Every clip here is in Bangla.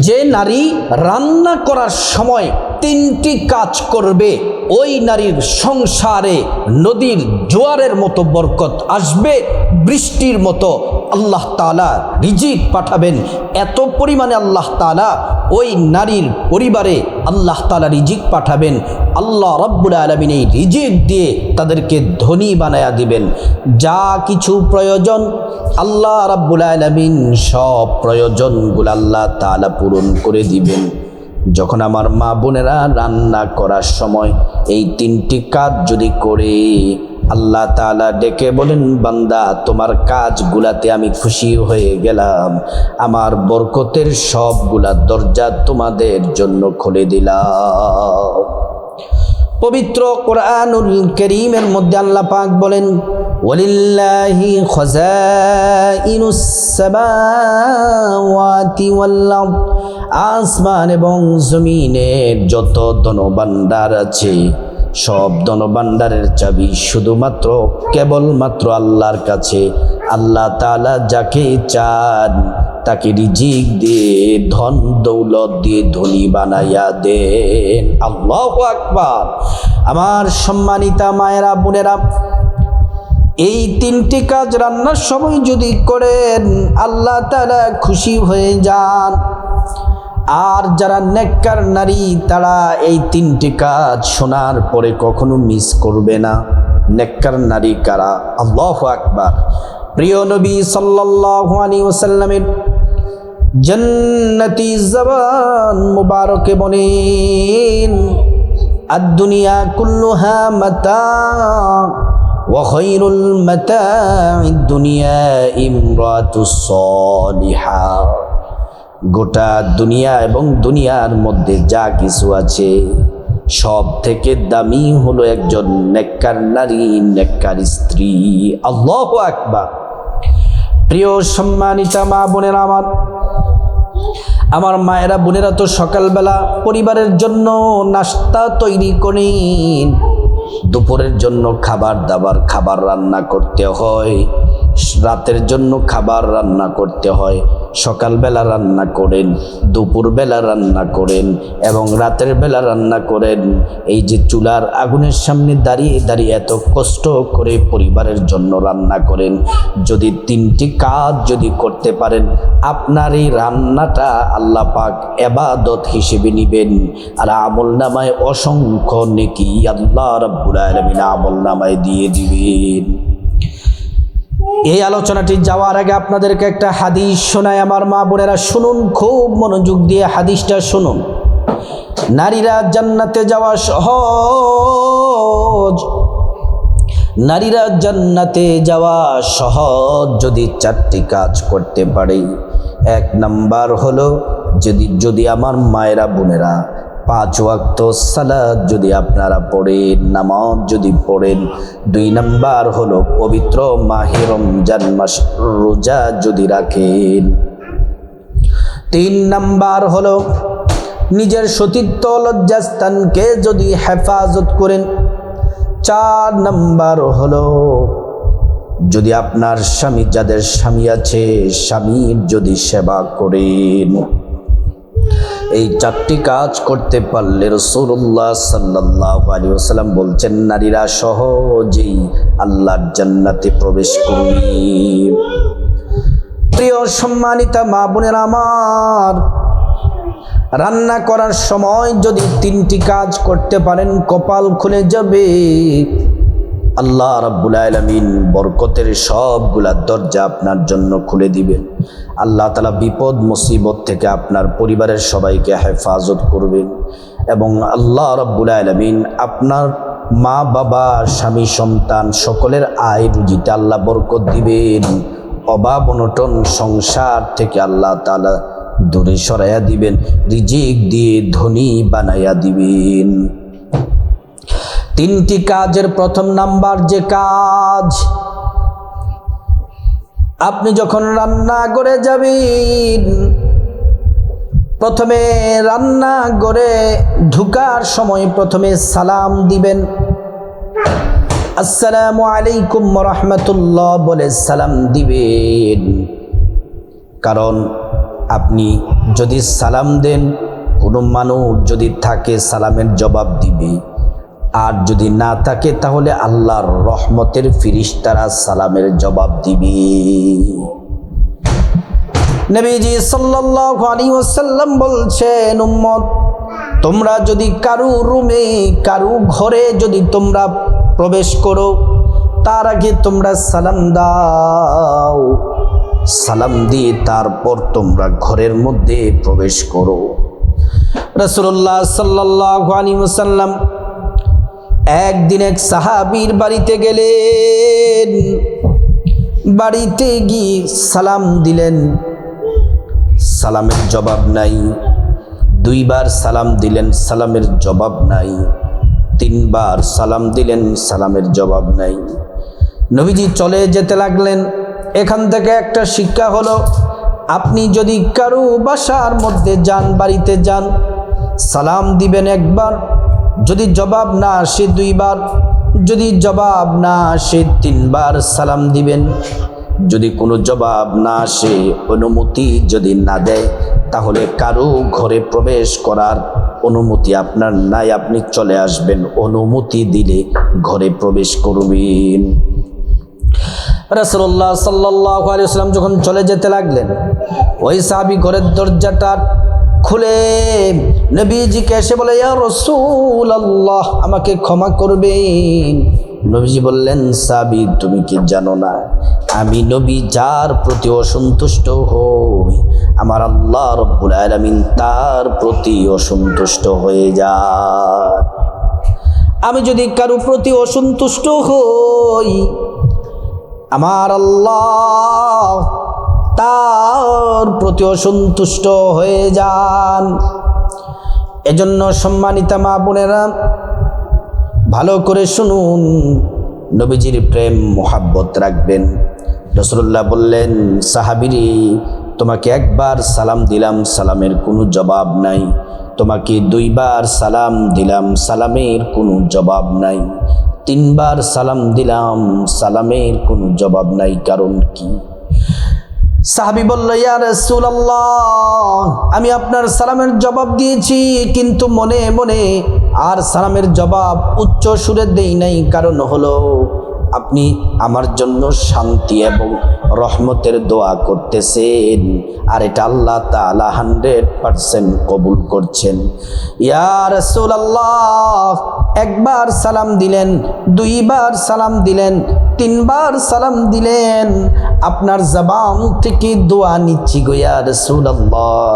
যে নারী রান্না করার সময় 3টি কাজ করবে, ওই নারীর সংসারে নদীর জোয়ারের মতো বরকত আসবে, বৃষ্টির মতো আল্লাহ তাআলা রিজিক পাঠাবেন। এত পরিমাণে আল্লাহ তাআলা ওই নারীর পরিবারে আল্লাহ তাআলা রিজিক পাঠাবেন। আল্লাহ রাব্বুল আলামিন এই রিজিক দিয়ে তাদেরকে ধনী বানায়া দিবেন। যা কিছু প্রয়োজন আল্লাহ রাব্বুল আলামিন সব প্রয়োজনগুলো আল্লাহ তাআলা পূরণ করে দিবেন। যখন আমার মা বোনেরা রান্না করার সময় এই 3টি কাজ যদি করে, আল্লাহ তাআলা ডেকে বলেন, বান্দা তোমার কাজগুলাতে আমি খুশি হয়ে গেলাম, আমার বরকতের সবগুলা দরজা তোমাদের জন্য খুলে দিলাম। পবিত্র কোরআনুল কারীমের মধ্যে আল্লাহ পাক বলেন, ওয়ালিল্লাহি খাযাইনুস সামাওয়াতি ওয়াল আরদ, আসমান এবং জমিনের যত ধনভাণ্ডার আছে সব ধনভাণ্ডারের চাবি শুধুমাত্র কেবলমাত্র আল্লাহর কাছে। আল্লাহ তাআলা যাকে চান তাকে রিজিক দিয়ে ধন দৌলত দিয়ে ধনী বানাইয়া দেন। আল্লাহু আকবার। আমার সম্মানিতা মায়েরা বোনেরা, এই 3টি কাজ রান্নার সময় যদি করেন আল্লাহ তাআলা খুশি হয়ে যান। আর যারা নেককার নারী তারা এই 3টি কাজ শোনার পরে কখনো মিস করবে না। নেককার নারী কারা? আল্লাহু আকবার। প্রিয় নবী সাল্লাল্লাহু আলাইহি ওয়াসাল্লামের জান্নাতি জবান মুবারকে বলেন, আদ-দুনিয়া কুল্লুহা মাতা ওয়া খায়রুল মাতা'id দুনিয়া ইমরাতুস সালিহা। গোটা দুনিয়া এবং দুনিয়ার মধ্যে যা কিছু আছে সব থেকে দামি হলো একজন নেককার নারী, নেককার স্ত্রী। আল্লাহু আকবার। প্রিয় সম্মানিতা মা বোনেরা, আমার মায়েরা বোনেরা তো সকালবেলা পরিবারের জন্য নাস্তা তৈরি করেন, দুপুরের জন্য খাবার রান্না করতে হয়, রাতের জন্য খাবার রান্না করতে হয়। সকালবেলা রান্না করেন, দুপুরবেলা রান্না করেন এবং রাতের বেলা রান্না করেন। এই যে চুলার আগুনের সামনে দাঁড়িয়ে দাঁড়িয়ে এত কষ্ট করে পরিবারের জন্য রান্না করেন, যদি 3টি কাজ যদি করতে পারেন, আপনার এই রান্নাটা আল্লাহ পাক ইবাদত হিসেবে নেবেন। আর আমলনামায় অসংখ্য নেকি আল্লাহ রাব্বুল আলামিন আমলনামায় দিয়ে দিবেন। এই আলোচনাটি যাওয়ার আগে আপনাদেরকে একটা হাদিস শোনাই। আমার মা বোনেরা শুনুন, খুব মনোযোগ দিয়ে হাদিসটা শুনুন। নারীরা জান্নাতে যাওয়া সহজ, নারীরা জান্নাতে যাওয়া সহজ যদি 4টি কাজ করতে পারে। 1 নাম্বার হলো যদি আমার মায়েরা বোনেরা 5 ওয়াক্ত সালাত যদি আপনারা পড়েন, নামাজ যদি পড়েন। 2 নাম্বার হলো পবিত্র মাহে রমজান মাস রোজা যদি রাখেন। 3 নাম্বার হলো নিজের সতীত্ব লজ্জাস্থানকে যদি হেফাজত করেন। 4 নাম্বার হলো যদি আপনার স্বামী, যাদের স্বামী আছে, স্বামীর যদি সেবা করেন। এই 4টি কাজ করতে পারলে রাসূলুল্লাহ সাল্লাল্লাহু আলাইহি ওয়াসাল্লাম বলছেন নারীরা সহজেই আল্লাহর জান্নাতে প্রবেশ করবে। প্রিয় সম্মানিতা মা বোনেরা আমার, রান্না করার সময় যদি 3টি কাজ করতে পারেন কপাল খুলে যাবে। আল্লাহ রাব্বুল আলামিন বরকতের সবগুলা দরজা আপনার জন্য খুলে দিবেন। আল্লাহ তাআলা বিপদ মুসিবত থেকে আপনার পরিবারের সবাইকে হেফাজত করবেন এবং আল্লাহ রাব্বুল আলামিন আপনার মা বাবা, স্বামী, সন্তান সকলের আয় রুজিতে আল্লাহ বরকত দিবেন। অভাব অনটন সংসার থেকে আল্লাহ তাআলা দূরে সরাইয়া দিবেন, রিজিক দিয়ে ধনী বানাইয়া দিবেন। 3টি কাজের প্রথম নাম্বার যে কাজ, আপনি যখন রান্না করে যাবেন, প্রথমে রান্না করে ঢুকার সময় প্রথমে সালাম দিবেন। আসসালামু আলাইকুম ওয়া রাহমাতুল্লাহ বলে সালাম দিবেন। কারণ আপনি যদি সালাম দেন, কোনো মানুষ যদি থাকে সালামের জবাব দিবে, আর যদি না থাকে তাহলে আল্লাহর রহমতের ফিরিস্তারা সালামের জবাব দিবে। নবীজি সাল্লাল্লাহু আলাইহি ওয়াসাল্লাম বলছেন, উম্মত তোমরা যদি কারু রুমে, কারু ঘরে যদি তোমরা প্রবেশ করো, তার আগে তোমরা সালাম দাও, সালাম দিয়ে তারপর তোমরা ঘরের মধ্যে প্রবেশ করো। রাসূলুল্লাহ সাল্লাল্লাহু আলাইহি ওয়াসাল্লাম একদিন এক সাহাবীর বাড়িতে গেলেন, বাড়িতে গিয়ে সালাম দিলেন, সালামের জবাব নাই। দুইবার সালাম দিলেন, সালামের জবাব নাই। তিনবার সালাম দিলেন, সালামের জবাব নাই। নবীজি চলে যেতে লাগলেন। এখান থেকে একটা শিক্ষা হলো, আপনি যদি কারো বাসার মধ্যে যান, বাড়িতে যান, সালাম দিবেন একবার, যদি জবাব না আসে দুইবার, যদি জবাব না আসে তিনবার সালাম দিবেন। যদি কোনো জবাব না আসে, অনুমতি যদি না দেয়, তাহলে কারো ঘরে প্রবেশ করার অনুমতি আপনার নাই, আপনি চলে আসবেন। অনুমতি দিলে ঘরে প্রবেশ করবেন। রাসূলুল্লাহ সাল্লাল্লাহু আলাইহি ওয়াসাল্লাম যখন চলে যেতে লাগলেন, ওই সাহাবী ঘরের দরজাটা খুলে নবীজিকে এসে বলে, ইয়া রাসূলুল্লাহ, আমাকে ক্ষমা করবেন। নবীজি বললেন, সাহাবী তুমি কি জানো না, আমি নবী যার প্রতি অসন্তুষ্ট হই, আমার আল্লাহ রব্বুল আলামিন তার প্রতি অসন্তুষ্ট হয়ে যায়। আমি যদি কারো প্রতি অসন্তুষ্ট হই, আমার আল্লাহ তার প্রতি অসন্তুষ্ট হয়ে যান। এজন্য সম্মানিতা মা বোনেরা, ভালো করে শুনুন, নবীজির প্রেম মোহাব্বত রাখবেন। রাসূলুল্লাহ বললেন, সাহাবীরে তোমাকে একবার সালাম দিলাম, সালামের কোনো জবাব নাই। তোমাকে দুইবার সালাম দিলাম, সালামের কোনো জবাব নাই। তিনবার সালাম দিলাম, সালামের কোনো জবাব নাই। কারণ কি? সাহাবী বলল, ইয়া রাসূলুল্লাহ, আমি আপনার সালামের জবাব দিয়েছি, কিন্তু মনে মনে আর সালামের জবাব উচ্চ সুরে দেই নাই। কারণ হলো, আপনি আমার জন্য শান্তি এবং রহমতের দোয়া করতেছেন, আর এটা আল্লাহ তাআলা 100% কবুল করছেন। ইয়া রাসূলুল্লাহ, একবার সালাম দিলেন, দুইবার সালাম দিলেন, তিনবার সালাম দিলেন, আপনার জবান থেকে দোয়া নিচ্ছি গো ইয়া রাসূলুল্লাহ,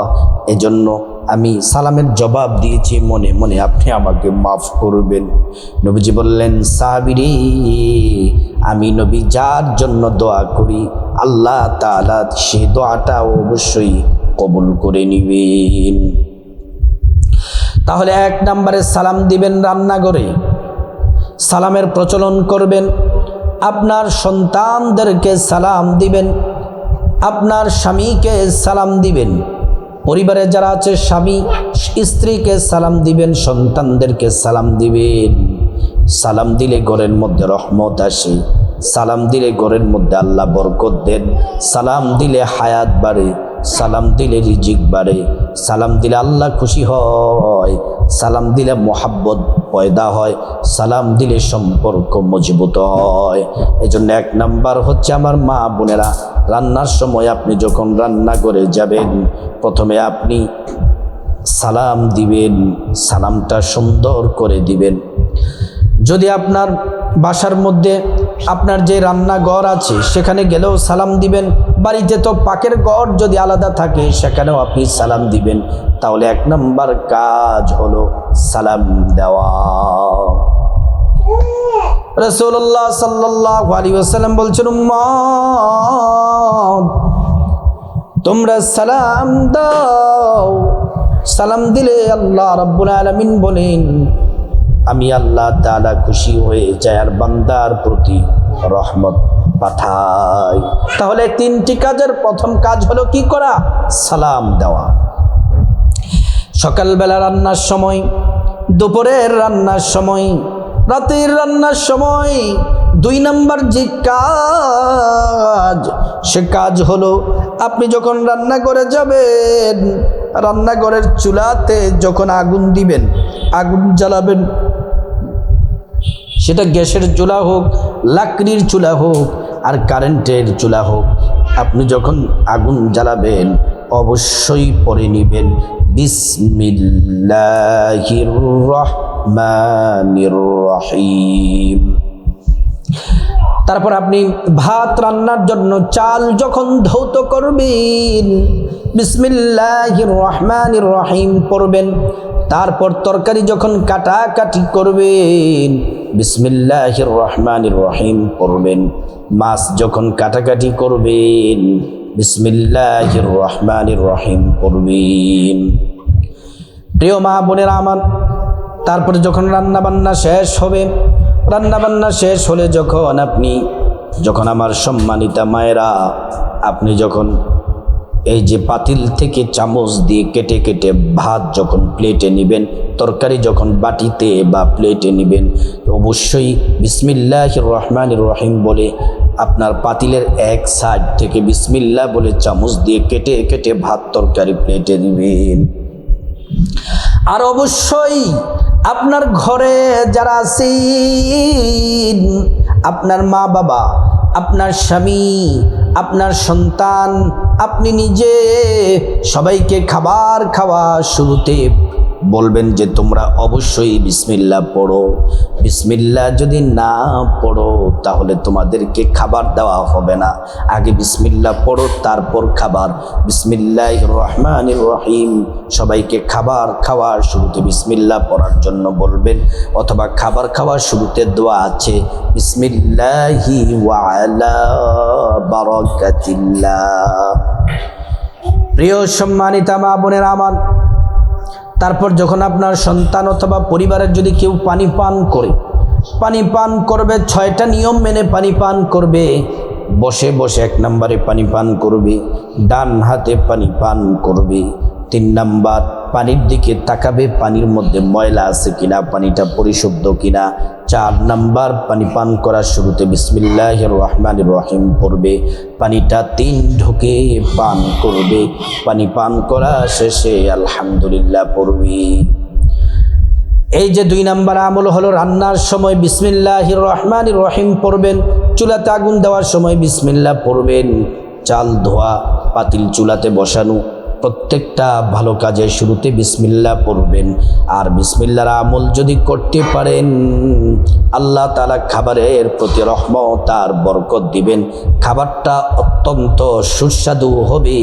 এজন্য আমি সালামের জবাব দিয়েছি, মনে মনে আপনি আমাকে মাফ করবেন। নবীজি বললেন, সাহাবীরে আমি নবী যার জন্য দোয়া করি, আল্লাহ তাআলা সেই দোয়াটা অবশ্যই কবুল করে নিবেন। তাহলে এক নম্বরে সালাম দিবেন রান্নাঘরে, সালামের প্রচলন করবেন। আপনার সন্তানদেরকে সালাম দিবেন, আপনার স্বামীকে সালাম দিবেন, পরিবারে যারা আছে স্বামী স্ত্রীকে সালাম দিবেন, সন্তানদেরকে সালাম দিবেন। সালাম দিলে ঘরের মধ্যে রহমত আসে, সালাম দিলে ঘরের মধ্যে আল্লাহ বরকত দেন, সালাম দিলে হায়াত বাড়ে, সালাম দিলে রিজিক বাড়ে, সালাম দিলে আল্লাহ খুশি হয়, সালাম দিলে মোহাব্বত পয়দা হয়, সালাম দিলে সম্পর্ক মজবুত হয়। এজন্য এক নাম্বার হচ্ছে আমার মা বোনেরা, রান্নার সময় আপনি যখন রান্না করে যাবেন, প্রথমে আপনি সালাম দিবেন, সালামটা সুন্দর করে দিবেন। যদি আপনার বাসার মধ্যে আপনার যে রান্নাঘর আছে সেখানে গেলেও সালাম দিবেন, বাড়িতে তো পাকের ঘর যদি আলাদা থাকে সেখানেও আপনি সালাম দিবেন। তাহলে এক নাম্বার কাজ হলো সালাম দেওয়া। রাসূলুল্লাহ সাল্লাল্লাহু আলাইহি ওয়াসাল্লাম বলছেন, উম্মত তোমরা সালাম দাও, সালাম দিলে আল্লাহ রাব্বুল আলামিন বলেন, আমি আল্লাহ তাআলা খুশি হয়ে যায় আর বান্দার প্রতি রহমত পাঠাই। তাহলে তিনটি কাজের প্রথম কাজ হলো কি করা? সালাম দেওয়া। সকালবেলা রান্নার সময়, দুপুরের রান্নার সময়, রাতের রান্নার সময় দুই নাম্বার যে কাজ, সে কাজ হলো আপনি যখন রান্না করে যাবেন রান্নাঘরের চুলাতে যখন আগুন দিবেন, আগুন জ্বালাবেন, সেটা গ্যাসের চুলা হোক, লাকড়ির চুলা হোক, আর কারেন্টের চুলা হোক, আপনি যখন আগুন জ্বালাবেন অবশ্যই পড়ে নিবেন বিসমিল্লাহির রহমানির রহিম। তারপর আপনি ভাত রান্নার জন্য চাল যখন ধৌত করবেন বিসমিল্লাহির রহমানির রহিম পড়বেন। তারপর তরকারি যখন কাটাকাটি করবেন বিসমিল্লাহির রহমানির রহিম পড়বেন। মাছ যখন কাটাকাটি করবেন বিসমিল্লাহির রহমানির রহিম পড়বেন। প্রিয় মা বোনেরা আমার, তারপরে যখন রান্নাবান্না শেষ হবে, রান্নাবান্না শেষ হলে যখন আমার সম্মানিতা মায়েরা, আপনি যখন এই যে পাতিল থেকে চামচ দিয়ে কেটে কেটে ভাত যখন প্লেটে নেবেন, তরকারি যখন বাটিতে বা প্লেটে নেবেন, অবশ্যই বিসমিল্লাহির রহমানির রহিম বলে আপনার পাতিলের এক সাইড থেকে বিসমিল্লাহ বলে চামচ দিয়ে কেটে কেটে ভাত তরকারি প্লেটে নেবেন। আর অবশ্যই আপনার ঘরে যারা আছেন, আপনার মা বাবা, আপনার স্বামী, আপনার সন্তান, আপনি নিজে, সবাইকে খাবার খাওয়া শুরুতে বলবেন যে তোমরা অবশ্যই বিসমিল্লাহ পড়ো। বিসমিল্লাহ যদি না পড়ো তাহলে তোমাদেরকে খাবার দেওয়া হবে না। আগে বিসমিল্লাহ পড়ো, তারপর খাবার। বিসমিল্লাহির রহমানির রহিম। সবাইকে খাবার খাওয়ার শুরুতে বিসমিল্লাহ পড়ার জন্য বলবেন, অথবা খাবার খাওয়ার শুরুতে দোয়া আছে বিসমিল্লাহি ওয়া আলা বারাকাতিল্লাহ। প্রিয় সম্মানিতা মা বোনেরা আমার, তারপর যখন আপনার সন্তান অথবা পরিবারের যদি কেউ পানি পান করবে, 6টা নিয়ম মেনে পানি পান করবে। বসে বসে 1 নম্বরে পানি পান করবে, ডান হাতে পানি পান করবে। 3 নাম্বার, পানির দিকে তাকাবে পানির মধ্যে ময়লা আছে কিনা, পানিটা পরিশুদ্ধ কিনা। 4 নাম্বার, পানি পান করার শুরুতে বিসমিল্লাহির রহমানির রহিম পড়বে, পানিটা 3 ঢোকে পান করবে। পানি পান করা শেষে আলহামদুলিল্লাহ পড়বে। এই যে 2 নাম্বার আমল হলো রান্নার সময় বিসমিল্লাহির রহমানির রহিম পড়বেন, চুলাতে আগুন দেওয়ার সময় বিসমিল্লাহ পড়বেন। চাল ধোয়া, পাতিল চুলাতে বসানো, প্রত্যেকটা ভালো কাজের শুরুতে বিসমিল্লাহ পড়বেন। আর বিসমিল্লাহর আমল যদি করতে পারেন, আল্লাহ তাআলা খাবারের প্রতি রহমত আর বরকত দিবেন। খাবারটা অত্যন্ত সুস্বাদু হবে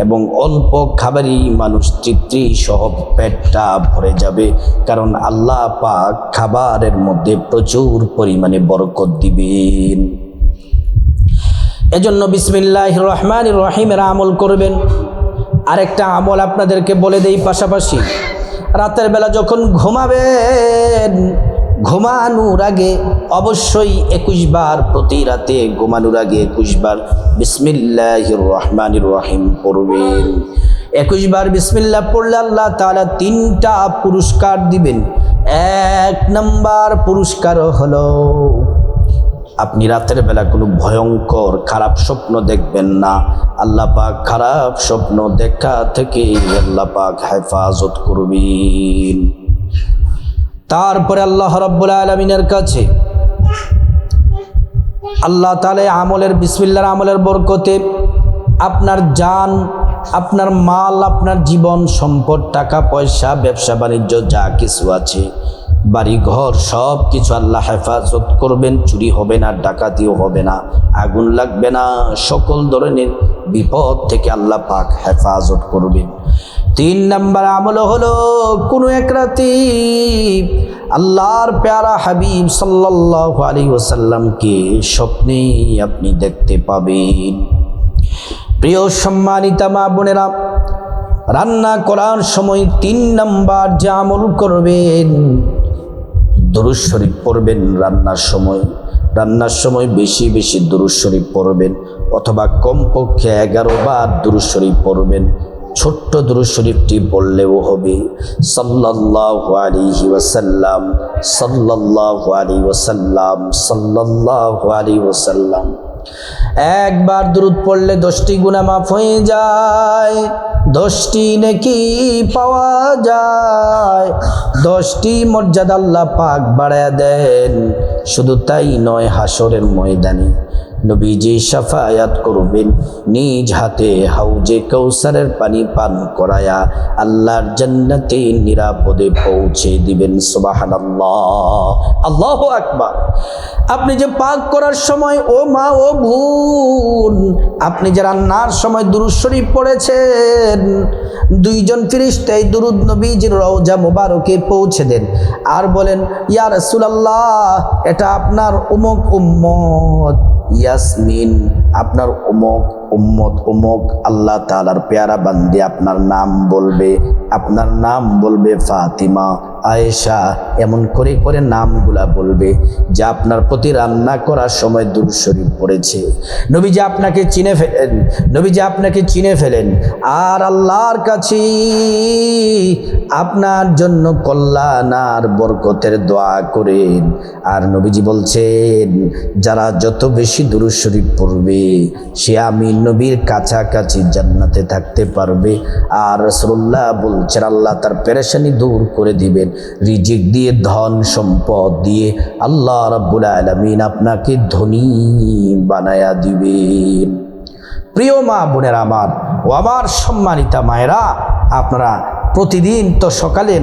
এবং অল্প খাবারই মানুষ তৃপ্তি সহ পেটটা ভরে যাবে, কারণ আল্লাহ পাক খাবারের মধ্যে প্রচুর পরিমাণে বরকত দিবেন। এজন্য বিসমিল্লাহির রহমানির রহিমের আমল করবেন। আরেকটা আমল আপনাদেরকে বলে দেই পাশাপাশি, রাতের বেলা যখন ঘুমাবেন, ঘুমানোর আগে অবশ্যই 21 বার, প্রতি রাতে ঘুমানোর আগে 21 বার বিসমিল্লাহির রহমানির রহিম পড়বেন। 21 বার বিসমিল্লাহ পড়লে আল্লাহ তাআলা 3টা পুরস্কার দিবেন। 1 নাম্বার পুরস্কার হলো আপনি রাতের বেলা কোনো ভয়ঙ্কর খারাপ স্বপ্ন দেখবেন না। আল্লাহ পাক খারাপ স্বপ্ন দেখা থেকে আল্লাহ পাক হেফাজত করবেন। তারপরে আল্লাহ রাব্বুল আলামিনের কাছে আল্লাহ তাআলা আমলের বিসমিল্লাহর আমলের বরকতে আপনার জান, আপনার মাল, আপনার জীবন, সম্পদ, টাকা পয়সা, ব্যবসা বাণিজ্য যা কিছু আছে, বাড়ি ঘর সব কিছু আল্লাহ হেফাজত করবেন। চুরি হবে না, ডাকাতিও হবে না, আগুন লাগবে না, সকল ধরনের বিপদ থেকে আল্লাহ পাক হেফাজত করবেন। 3 নাম্বার আমল হলো কোনো এক রাতে আল্লাহর প্যারা হাবিব সাল্লাল্লাহু আলাইহি ওয়াসাল্লামকে স্বপ্নে আপনি দেখতে পাবেন। প্রিয় সম্মানিতা মা বোনেরা, রান্না করার সময় 3 নাম্বার যে আমল করবেন, দুরূদ শরীফ পড়বেন। রান্নার সময় বেশি বেশি দুরূদ শরীফ পড়বেন, অথবা কমপক্ষে 11 বার দুরূদ শরীফ পড়বেন। ছোট্ট দুরূদ শরীফটি পড়লেও হবে সাল্লাল্লাহু আলাইহি ওয়াসাল্লাম, সাল্লাল্লাহু আলাইহি ওয়াসাল্লাম, সাল্লাল্লাহু আলাইহি ওয়াসাল্লাম। একবার দুরূদ পড়লে 10টি গুনাহ মাফ হয়ে যায়। 10টি নেকি পাওয়া যায়, 10টি মর্যাদা আল্লাহ পাক বাড়ায়া দেন। শুধু তাই নয়, হাসরের ময়দানে নবীজি শাফায়াত করবেন, নিজ হাতে হাউজে কাউসারের পানি পান করায়া আল্লাহর জান্নাতে নিরাপদে পৌঁছে দিবেন। সুবহানাল্লাহ, আল্লাহু আকবার। আপনি যে পাক করার সময়, ও মা ও বোন, আপনি যে রান্নার সময় দুরূদ শরীফ পড়েছেন, 2জন ফেরেশতা এই দুরূদ নবীজির রওজা মুবারকে পৌঁছে দেন আর বলেন, ইয়া রাসূলুল্লাহ, এটা আপনার অমুক উম্মত ইয়াসমিন, আপনার অমুক উম্মত অমুক আল্লাহ তাআলার পেয়ারা বান্দী, আপনার নাম বলবে, আপনার নাম বলবে ফাতিমা, আয়েশা, এমন করে করে নামগুলা বলবে যা আপনার প্রতি রান্না করার সময় দুরূদ শরীফ পড়েছে। নবীজি আপনাকে চিনে ফেলেন, নবীজি আপনাকে চিনে ফেলেন আর আল্লাহর কাছে আপনার জন্য কল্যাণ আর বরকতের দোয়া করেন। আর নবীজি বলছেন, যারা যত বেশি দুরূদ শরীফ পড়বে সে আমি নবীর কাছাকাছি জান্নাতে থাকতে পারবে। আর রাসূলুল্লাহ বলছেন, আল্লাহ তার পেরেশানি দূর করে দিবেন, রিজিক দিয়ে, ধন সম্পদ দিয়ে আল্লাহ রাব্বুল আলামিন আপনাকে ধনী বানায়া দিবেন। প্রিয় মা বোনের আমার ও আমার সম্মানিতা মায়েরা, আপনারা প্রতিদিন তো সকালে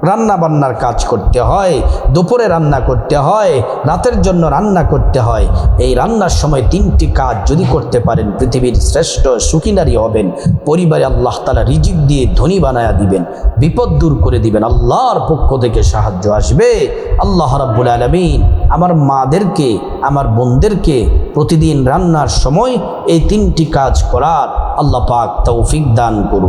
রান্না বান্নার কাজ করতে হয়, দুপুরে রান্না করতে হয়, রাতের জন্য রান্না করতে হয়। এই রান্নার সময় 3টি কাজ যদি করতে পারেন, পৃথিবীর শ্রেষ্ঠ সুখী নারী হবেন। পরিবারে আল্লাহ তাআলা রিজিক দিয়ে ধনী বানায়া দিবেন, বিপদ দূর করে দিবেন, আল্লাহর পক্ষ থেকে সাহায্য আসবে। আল্লাহ রাব্বুল আলামিন আমার মাদেরকে, আমার বোনদেরকে প্রতিদিন রান্নার সময় এই 3টি কাজ করার আল্লাহ পাক তৌফিক দান করুন।